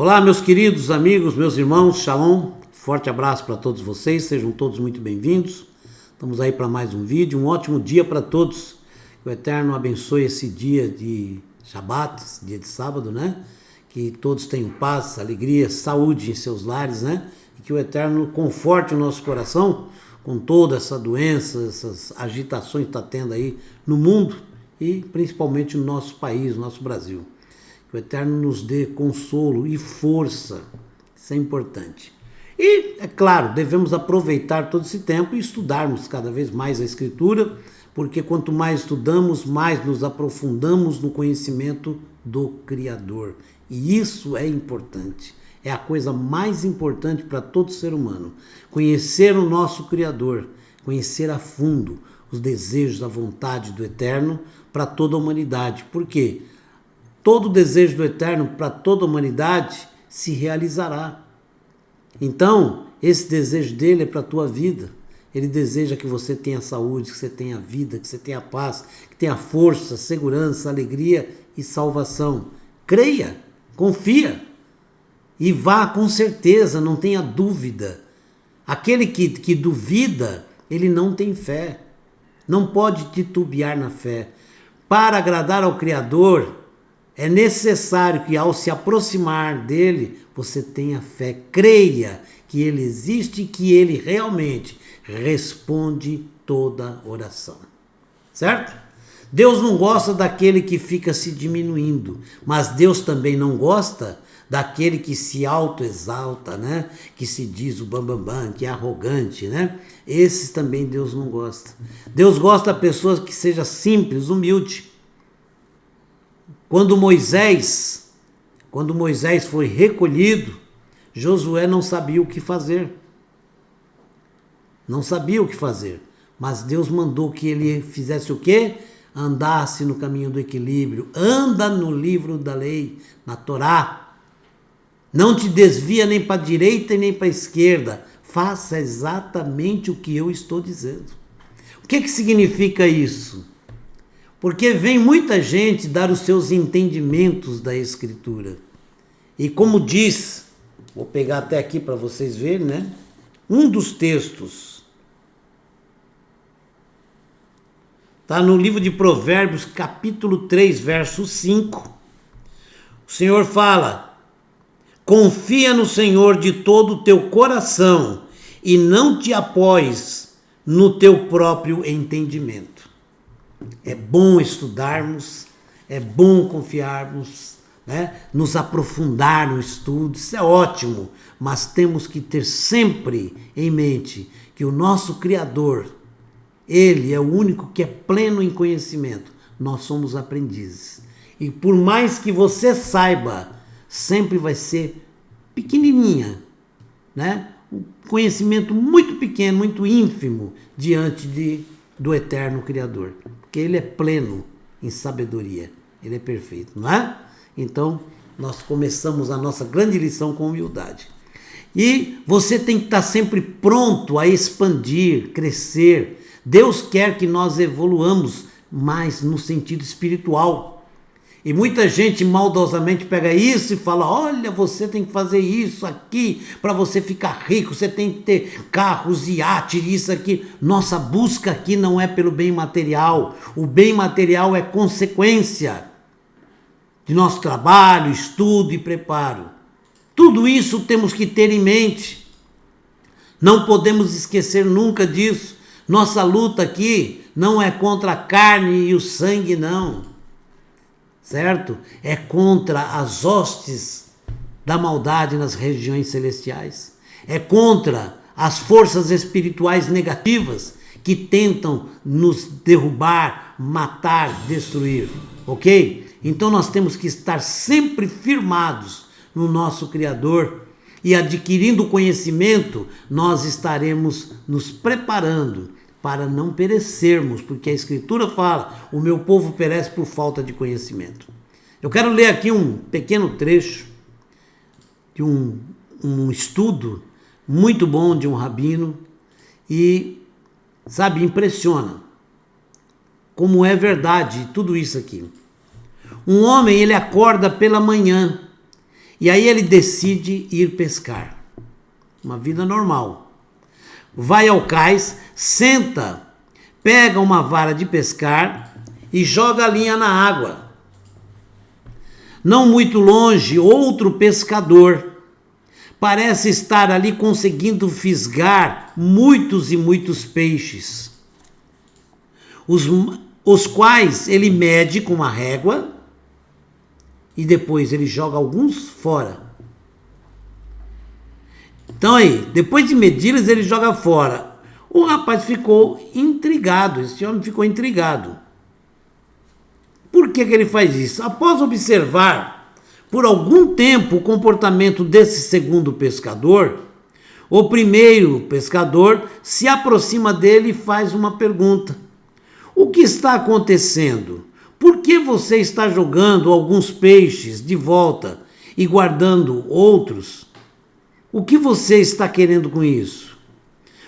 Olá, meus queridos amigos, meus irmãos, Shalom, forte abraço para todos vocês, sejam todos muito bem-vindos. Estamos aí para mais um vídeo, um ótimo dia para todos. Que o Eterno abençoe esse dia de Shabat, dia de sábado, né? Que todos tenham paz, alegria, saúde em seus lares, né? E que o Eterno conforte o nosso coração com toda essa doença, essas agitações que está tendo aí no mundo e principalmente no nosso país, no nosso Brasil. Que o Eterno nos dê consolo e força, isso é importante. E, é claro, devemos aproveitar todo esse tempo e estudarmos cada vez mais a Escritura, porque quanto mais estudamos, mais nos aprofundamos no conhecimento do Criador. E isso é importante, é a coisa mais importante para todo ser humano. Conhecer o nosso Criador, conhecer a fundo os desejos, a vontade do Eterno para toda a humanidade. Por quê? Todo desejo do Eterno para toda a humanidade se realizará. Então, esse desejo dele é para a tua vida. Ele deseja que você tenha saúde, que você tenha vida, que você tenha paz, que tenha força, segurança, alegria e salvação. Creia, confia e vá com certeza, não tenha dúvida. Aquele que duvida, ele não tem fé. Não pode titubear na fé. Para agradar ao Criador, é necessário que ao se aproximar dele, você tenha fé, creia que ele existe e que ele realmente responde toda oração. Certo? Deus não gosta daquele que fica se diminuindo, mas Deus também não gosta daquele que se autoexalta, né? Que se diz o bambambam, que é arrogante, né? Esses também Deus não gosta. Deus gosta da pessoa que seja simples, humilde. Quando Moisés foi recolhido, Josué não sabia o que fazer. Não sabia o que fazer. Mas Deus mandou que ele fizesse o quê? Andasse no caminho do equilíbrio. Anda no livro da lei, na Torá. Não te desvia nem para a direita e nem para a esquerda. Faça exatamente o que eu estou dizendo. O que significa isso? Porque vem muita gente dar os seus entendimentos da Escritura. E como diz, vou pegar até aqui para vocês verem, né? Um dos textos está no livro de Provérbios, capítulo 3, verso 5. O Senhor fala: confia no Senhor de todo o teu coração e não te apoies no teu próprio entendimento. É bom estudarmos, é bom confiarmos, né? Nos aprofundar no estudo, isso é ótimo, mas temos que ter sempre em mente que o nosso Criador, ele é o único que é pleno em conhecimento, nós somos aprendizes. E por mais que você saiba, sempre vai ser pequenininha, né? Um conhecimento muito pequeno, muito ínfimo diante do eterno Criador. Porque ele é pleno em sabedoria, ele é perfeito, não é? Então, nós começamos a nossa grande lição com humildade. E você tem que estar sempre pronto a expandir, crescer. Deus quer que nós evoluamos mais no sentido espiritual. E muita gente maldosamente pega isso e fala: olha, você tem que fazer isso aqui para você ficar rico, você tem que ter carros, iates, isso aqui. Nossa busca aqui não é pelo bem material. O bem material é consequência de nosso trabalho, estudo e preparo. Tudo isso temos que ter em mente. Não podemos esquecer nunca disso. Nossa luta aqui não é contra a carne e o sangue, não. Certo? É contra as hostes da maldade nas regiões celestiais. É contra as forças espirituais negativas que tentam nos derrubar, matar, destruir. Ok? Então nós temos que estar sempre firmados no nosso Criador e adquirindo conhecimento, nós estaremos nos preparando para não perecermos, porque a Escritura fala: o meu povo perece por falta de conhecimento. Eu quero ler aqui um pequeno trecho de um estudo muito bom de um rabino e, sabe, impressiona como é verdade tudo isso aqui. Um homem, ele acorda pela manhã E aí ele decide ir pescar. Uma vida normal. Vai ao cais, senta, pega uma vara de pescar e joga a linha na água. Não muito longe, outro pescador parece estar ali conseguindo fisgar muitos e muitos peixes, os quais ele mede com uma régua e depois ele joga alguns fora. Então aí, depois de medi-los, ele joga fora. O rapaz ficou intrigado, esse homem ficou intrigado. Por que ele faz isso? Após observar por algum tempo o comportamento desse segundo pescador, o primeiro pescador se aproxima dele e faz uma pergunta. O que está acontecendo? Por que você está jogando alguns peixes de volta e guardando outros? O que você está querendo com isso?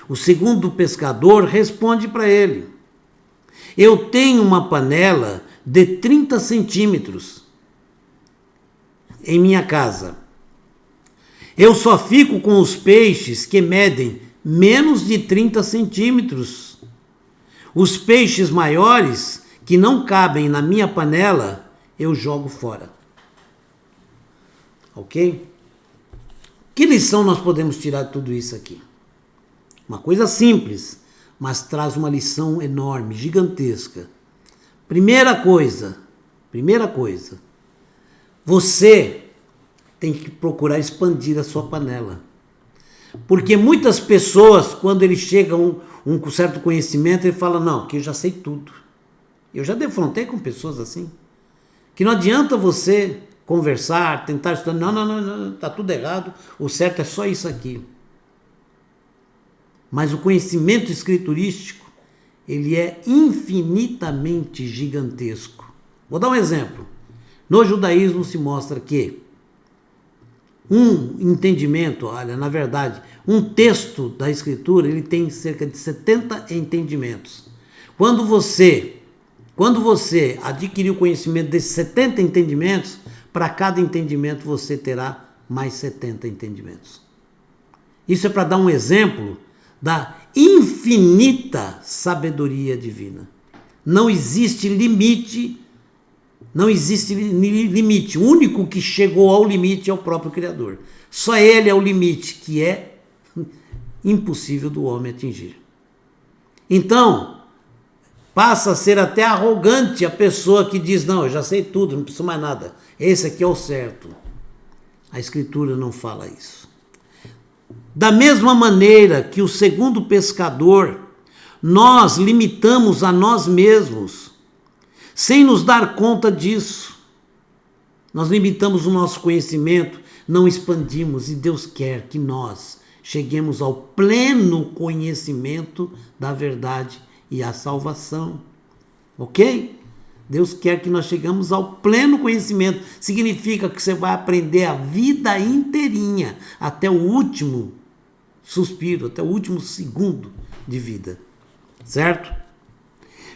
O segundo pescador responde para ele: eu tenho uma panela de 30 centímetros em minha casa. Eu só fico com os peixes que medem menos de 30 centímetros. Os peixes maiores, que não cabem na minha panela, eu jogo fora. Ok? Que lição nós podemos tirar de tudo isso aqui? Uma coisa simples, mas traz uma lição enorme, gigantesca. Primeira coisa, você tem que procurar expandir a sua panela. Porque muitas pessoas, quando eles chegam um certo conhecimento, ele fala, não, que eu já sei tudo. Eu já defrontei com pessoas assim. Que não adianta você conversar, tentar estudar, não, está tudo errado, o certo é só isso aqui. Mas o conhecimento escriturístico, ele é infinitamente gigantesco. Vou dar um exemplo. No judaísmo se mostra que um entendimento, na verdade, um texto da escritura, ele tem cerca de 70 entendimentos. Quando você adquirir o conhecimento desses 70 entendimentos, para cada entendimento você terá mais 70 entendimentos. Isso é para dar um exemplo da infinita sabedoria divina. Não existe limite. O único que chegou ao limite é o próprio Criador. Só ele é o limite que é impossível do homem atingir. Então, passa a ser até arrogante a pessoa que diz, não, eu já sei tudo, não preciso mais nada. Esse aqui é o certo. A Escritura não fala isso. Da mesma maneira que o segundo pescador, nós limitamos a nós mesmos, sem nos dar conta disso. Nós limitamos o nosso conhecimento, não expandimos, e Deus quer que nós cheguemos ao pleno conhecimento da verdade e à salvação. Ok? Deus quer que nós chegamos ao pleno conhecimento. Significa que você vai aprender a vida inteirinha, até o último suspiro, até o último segundo de vida. Certo?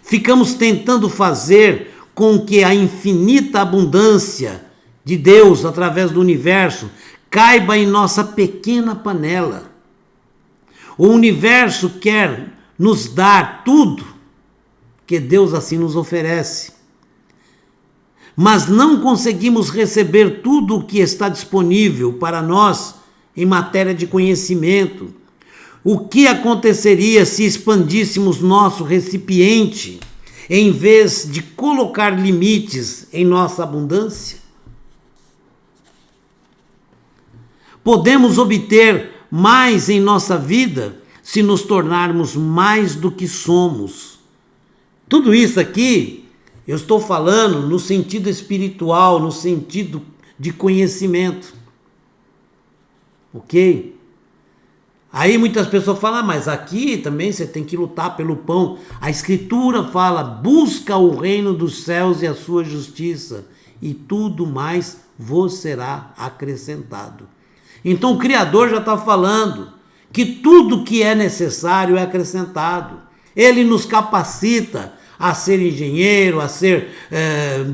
Ficamos tentando fazer com que a infinita abundância de Deus através do universo caiba em nossa pequena panela. O universo quer nos dar tudo que Deus assim nos oferece. Mas não conseguimos receber tudo o que está disponível para nós em matéria de conhecimento. O que aconteceria se expandíssemos nosso recipiente em vez de colocar limites em nossa abundância? Podemos obter mais em nossa vida se nos tornarmos mais do que somos. Tudo isso aqui eu estou falando no sentido espiritual, no sentido de conhecimento. Ok? Aí muitas pessoas falam, mas aqui também você tem que lutar pelo pão. A Escritura fala, busca o reino dos céus e a sua justiça, e tudo mais vos será acrescentado. Então o Criador já está falando que tudo que é necessário é acrescentado. Ele nos capacita a ser engenheiro, a ser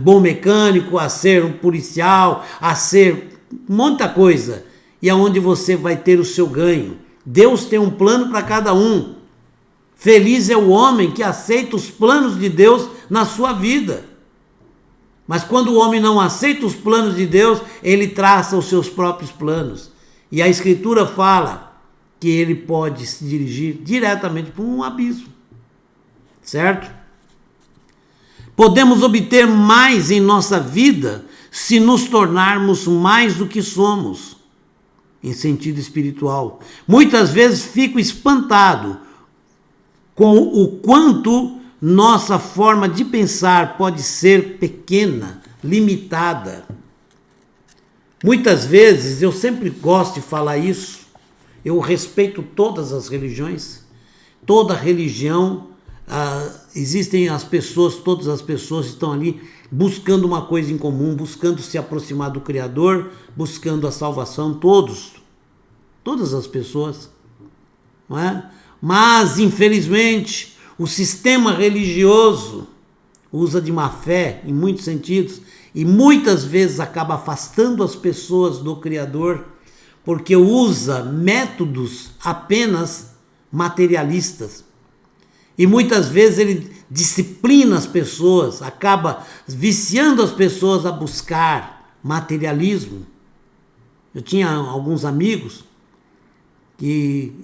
bom mecânico, a ser um policial, a ser muita coisa, e aonde você vai ter o seu ganho. Deus tem um plano para cada um. Feliz é o homem que aceita os planos de Deus na sua vida. Mas quando o homem não aceita os planos de Deus, ele traça os seus próprios planos. E a Escritura fala que ele pode se dirigir diretamente para um abismo. Certo? Podemos obter mais em nossa vida se nos tornarmos mais do que somos, em sentido espiritual. Muitas vezes fico espantado com o quanto nossa forma de pensar pode ser pequena, limitada. Muitas vezes, eu sempre gosto de falar isso, eu respeito todas as religiões, toda religião, existem as pessoas, todas as pessoas estão ali buscando uma coisa em comum, buscando se aproximar do Criador, buscando a salvação, todas as pessoas, não é? Mas, infelizmente, o sistema religioso usa de má fé, em muitos sentidos, e muitas vezes acaba afastando as pessoas do Criador, porque usa métodos apenas materialistas. E muitas vezes ele disciplina as pessoas, acaba viciando as pessoas a buscar materialismo. Eu tinha alguns amigos que,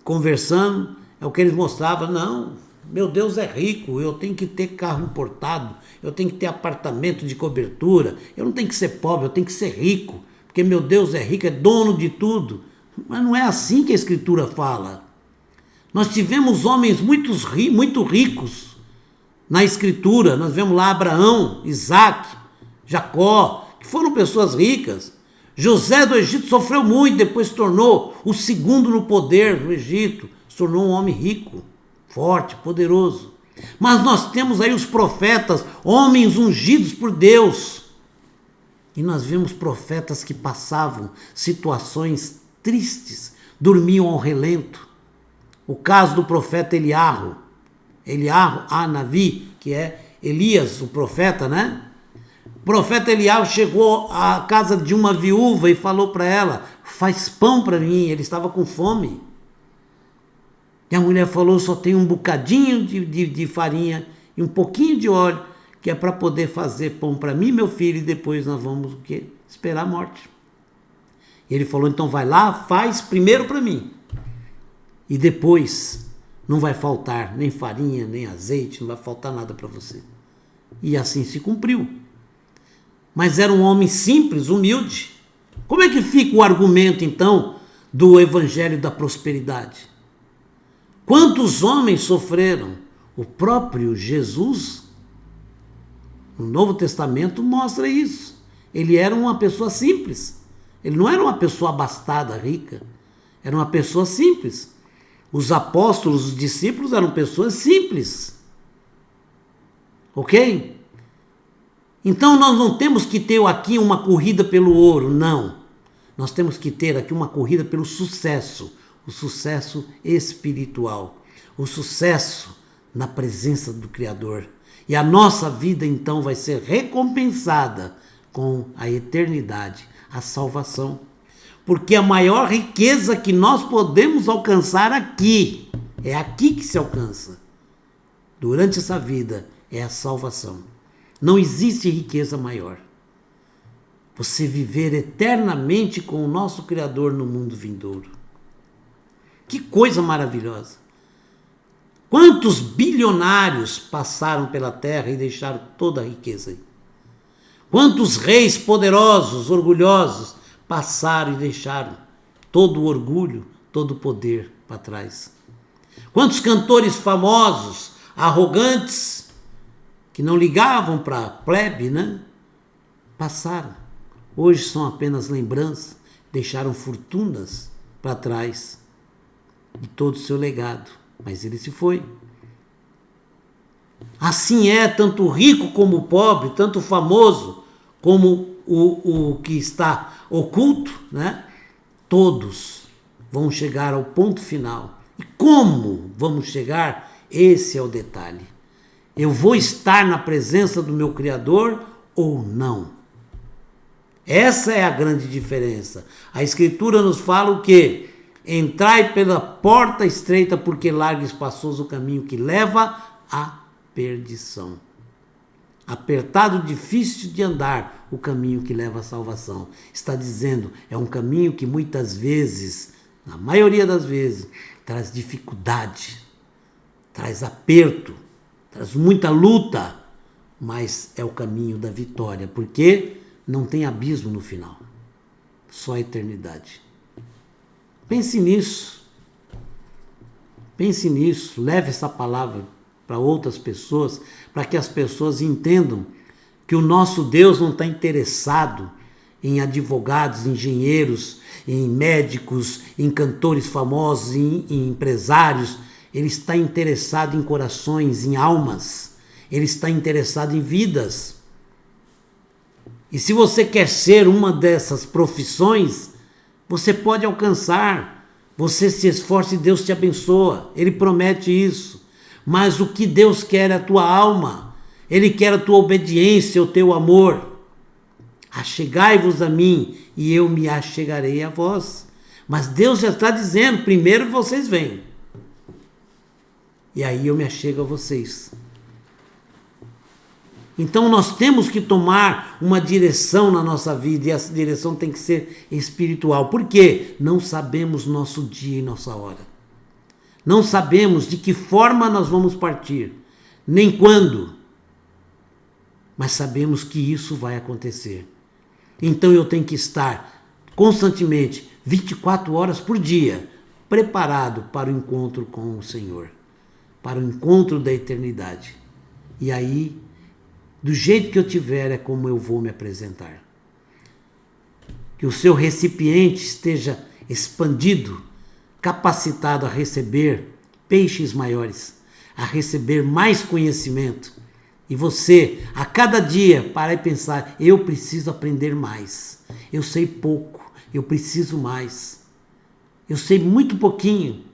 conversando, é o que eles mostravam: não, meu Deus é rico, eu tenho que ter carro importado, eu tenho que ter apartamento de cobertura, eu não tenho que ser pobre, eu tenho que ser rico, porque meu Deus é rico, é dono de tudo. Mas não é assim que a Escritura fala. Nós tivemos homens muito ricos na Escritura. Nós vemos lá Abraão, Isaac, Jacó, que foram pessoas ricas. José do Egito sofreu muito, depois se tornou o segundo no poder do Egito. Se tornou um homem rico, forte, poderoso. Mas nós temos aí os profetas, homens ungidos por Deus. E nós vemos profetas que passavam situações tristes, dormiam ao relento. O caso do profeta Eliarro, Navi, que é Elias, o profeta, né? O profeta Eliarro chegou à casa de uma viúva e falou para ela: faz pão para mim. Ele estava com fome. E a mulher falou: só tem um bocadinho de farinha e um pouquinho de óleo, que é para poder fazer pão para mim, meu filho, e depois nós vamos o quê? Esperar a morte. E ele falou: então vai lá, faz primeiro para mim. E depois não vai faltar nem farinha, nem azeite, não vai faltar nada para você. E assim se cumpriu. Mas era um homem simples, humilde. Como é que fica o argumento, então, do evangelho da prosperidade? Quantos homens sofreram? O próprio Jesus, no Novo Testamento, mostra isso. Ele era uma pessoa simples. Ele não era uma pessoa abastada, rica. Era uma pessoa simples. Os apóstolos, os discípulos eram pessoas simples. Ok? Então nós não temos que ter aqui uma corrida pelo ouro, não. Nós temos que ter aqui uma corrida pelo sucesso, o sucesso espiritual, o sucesso na presença do Criador. E a nossa vida então vai ser recompensada com a eternidade, a salvação. Porque a maior riqueza que nós podemos alcançar aqui, é aqui que se alcança, durante essa vida, é a salvação. Não existe riqueza maior. Você viver eternamente com o nosso Criador no mundo vindouro. Que coisa maravilhosa! Quantos bilionários passaram pela terra e deixaram toda a riqueza aí? Quantos reis poderosos, orgulhosos, passaram e deixaram todo o orgulho, todo o poder para trás? Quantos cantores famosos, arrogantes, que não ligavam para a plebe, né? Passaram. Hoje são apenas lembranças, deixaram fortunas para trás de todo o seu legado, mas ele se foi. Assim é, tanto o rico como o pobre, tanto o famoso como o que está oculto, né? Todos vão chegar ao ponto final. E como vamos chegar? Esse é o detalhe. Eu vou estar na presença do meu Criador ou não? Essa é a grande diferença. A Escritura nos fala o quê? Entrai pela porta estreita, porque largo e espaçoso o caminho que leva à perdição. Apertado, difícil de andar, o caminho que leva à salvação. Está dizendo, é um caminho que muitas vezes, na maioria das vezes, traz dificuldade, traz aperto, traz muita luta, mas é o caminho da vitória, porque não tem abismo no final, só a eternidade. Pense nisso, leve essa palavra para outras pessoas, para que as pessoas entendam que o nosso Deus não está interessado em advogados, engenheiros, em médicos, em cantores famosos, em empresários. Ele está interessado em corações, em almas. Ele está interessado em vidas. E se você quer ser uma dessas profissões, você pode alcançar. Você se esforça e Deus te abençoa. Ele promete isso. Mas o que Deus quer é a tua alma. Ele quer a tua obediência, o teu amor. Achegai-vos a mim e eu me achegarei a vós. Mas Deus já está dizendo, primeiro vocês vêm. E aí eu me achego a vocês. Então nós temos que tomar uma direção na nossa vida, e essa direção tem que ser espiritual. Por quê? Não sabemos nosso dia e nossa hora. Não sabemos de que forma nós vamos partir, nem quando. Mas sabemos que isso vai acontecer. Então eu tenho que estar constantemente, 24 horas por dia, preparado para o encontro com o Senhor, para o encontro da eternidade. E aí, do jeito que eu tiver, é como eu vou me apresentar. Que o seu recipiente esteja expandido, capacitado a receber peixes maiores, a receber mais conhecimento. E você, a cada dia, parar e pensar, eu preciso aprender mais. Eu sei pouco, eu preciso mais. Eu sei muito pouquinho.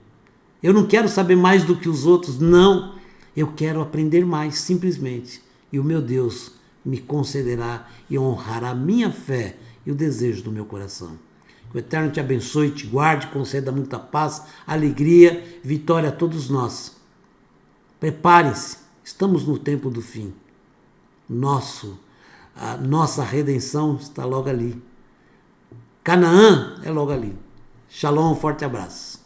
Eu não quero saber mais do que os outros, não. Eu quero aprender mais, simplesmente. E o meu Deus me concederá e honrará a minha fé e o desejo do meu coração. Que o Eterno te abençoe, te guarde, conceda muita paz, alegria, vitória a todos nós. Preparem-se, estamos no tempo do fim. A nossa redenção está logo ali. Canaã é logo ali. Shalom, forte abraço.